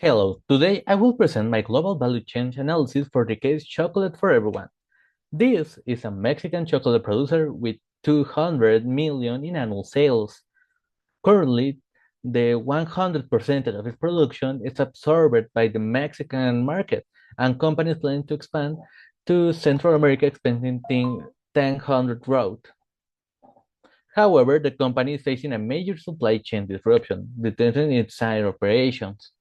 Hello, today I will present my global value chain analysis for the case chocolate for everyone. This is a Mexican chocolate producer with 200 million in annual sales. Currently, the 100% of its production is absorbed by the Mexican market, and companies plan to expand to Central America expanding 1000 road. However, the company is facing a major supply chain disruption, detaining its side operations.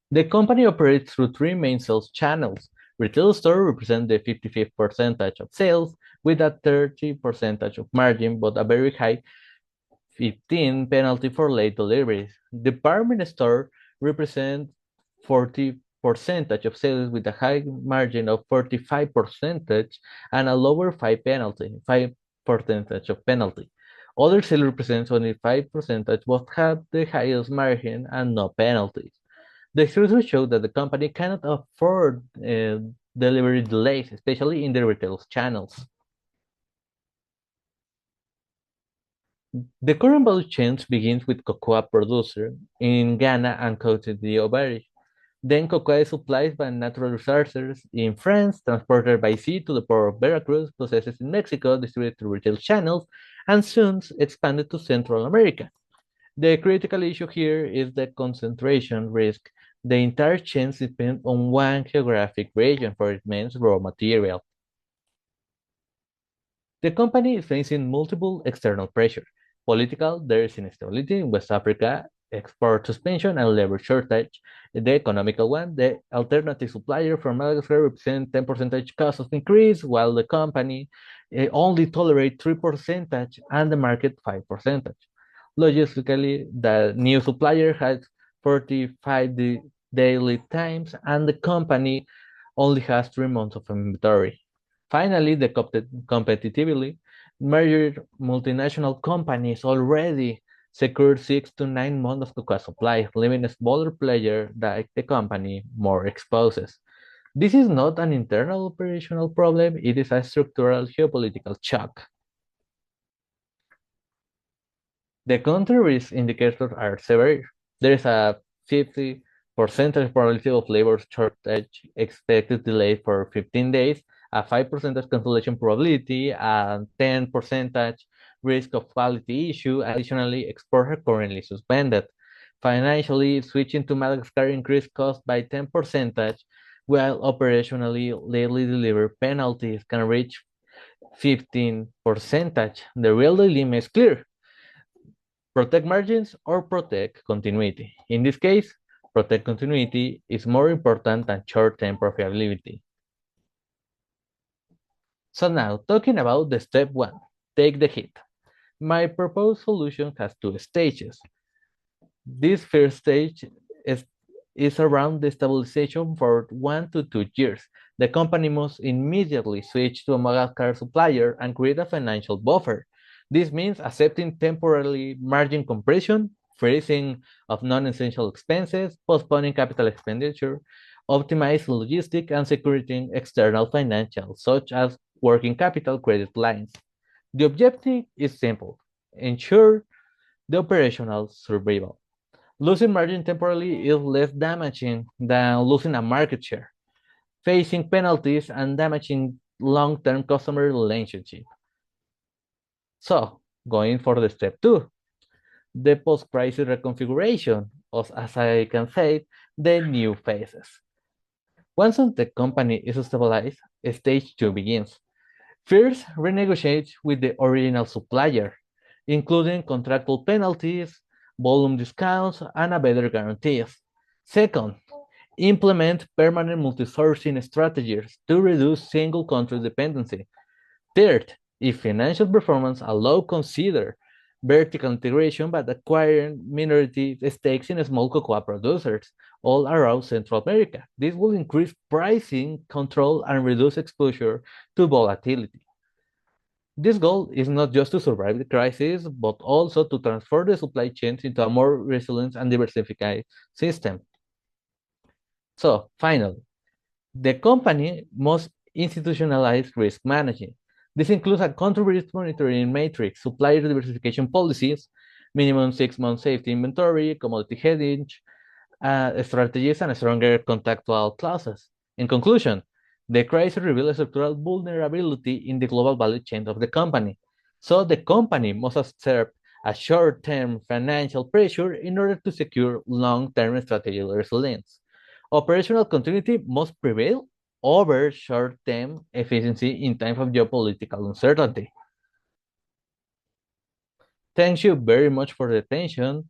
The company operates through three main sales channels. Retail store represent the 55th percentage of sales with a 30 percentage of margin, but a very high 15 penalty for late deliveries. Department store represent 40 percentage of sales with a high margin of 45 percentage and a lower 5 percentage of penalty. Other sales represents only 5 percentage but have the highest margin and no penalties. The studies show that the company cannot afford delivery delays, especially in the retail channels. The current value chain begins with cocoa producer in Ghana and Cote d'Ivoire. Then cocoa is supplied by natural resources in France, transported by sea to the port of Veracruz, processed in Mexico, distributed through retail channels, and soon expanded to Central America. The critical issue here is the concentration risk. The entire chain depends on one geographic region for its main raw material. The company is facing multiple external pressures. Political, there is instability in West Africa, export suspension, and labor shortage. The economical one, the alternative supplier from Madagascar represents 10% cost of increase, while the company only tolerates 3% and the market 5%. Logistically, the new supplier has 45 daily times, and the company only has 3 months of inventory. Finally, the competitively, major multinational companies already secured 6 to 9 months of cocoa supply, leaving a smaller player like the company more exposed. This is not an internal operational problem, it is a structural geopolitical shock. The country risk indicators are severe. There is a 50 percentage probability of labor shortage expected delayed for 15 days, a 5% cancellation probability, and 10 percentage risk of quality issue. Additionally, exports are currently suspended. Financially, switching to Madagascar increased cost by 10 percentage, while operationally, daily delivery penalties can reach 15 percentage. The real dilemma is clear: protect margins or protect continuity. In this case, protect continuity is more important than short-term profitability. So now, talking about the step one, take the hit. My proposed solution has two stages. This first stage is, is around the stabilization for 1 to 2 years. The company must immediately switch to a Madagascar supplier and create a financial buffer. This means accepting temporary margin compression, freezing of non-essential expenses, postponing capital expenditure, optimizing logistics, and securing external financials, such as working capital credit lines. The objective is simple: ensure the operational survival. Losing margin temporarily is less damaging than losing a market share, facing penalties and damaging long-term customer relationship. So, going for the step two, the post-crisis reconfiguration, or as I can say, the new phases. Once the company is stabilized, stage two begins. First, renegotiate with the original supplier, including contractual penalties, volume discounts, and a better guarantees. Second, implement permanent multi-sourcing strategies to reduce single country dependency. Third, if financial performance allow, consider vertical integration by acquiring minority stakes in small cocoa producers all around Central America. This will increase pricing control and reduce exposure to volatility. This goal is not just to survive the crisis, but also to transform the supply chains into a more resilient and diversified system. So, finally, the company must institutionalize risk management. This includes a country risk monitoring matrix, supplier diversification policies, minimum 6 month safety inventory, commodity hedging, strategies and stronger contractual clauses. In conclusion, the crisis revealed a structural vulnerability in the global value chain of the company. So the company must accept a short-term financial pressure in order to secure long-term strategic resilience. Operational continuity must prevail over short-term efficiency in times of geopolitical uncertainty. Thank you very much for the attention.